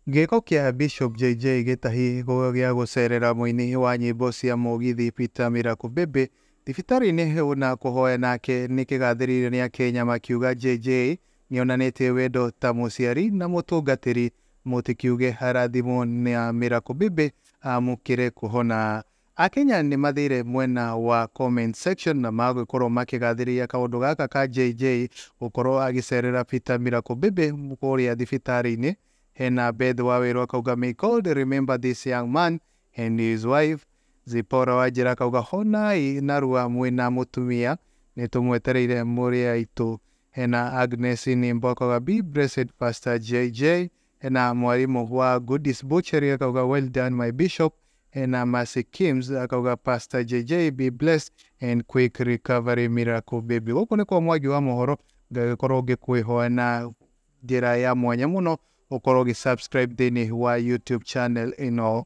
Gĩko kĩa Bishop JJ Gitahi gĩa gũcerera mũini wa nyĩmbo cia Mugithi Peter Miracle Baby thibitarĩ-inĩ ũna kũhoya nake nĩ kĩgathĩrĩirio nĩ Akenya makiuga JJ nĩonanĩtie wendo ta mũciari na mũtungatĩri, mũtikiuge harathimwo nĩ Miracle Baby amũkĩre kũhona. Akenya nĩ mathire mwena wa comment section na magũkorwo makĩgathĩrĩria kaũndũ gaka ka JJ gũkorwo agĩcerera Peter Miracle Baby kũrĩa thibitarĩ-inĩ. Hena Beth Waweru akauga may God remember this young man and his wife. Zipora Wanjĩra akauga honai narua mwĩna mũtumia nĩtũmwetereire mũrĩ aitũ. Hena Agnes Nyimbo akauga be blessed Pastor JJ. Hena mwarimũ wa Goodies Butchery akauga well done my bishop. Hena Mercy Kims akauga Pastor JJ be blessed and quick recovery Miracle Baby. Gũkũ nĩ kwa mwagi wa mohoro ngagĩkorwo ngĩkwĩhoya na njĩra ya mwanya mũno ukorwo subscribe thĩinĩ wa YouTube channel ino.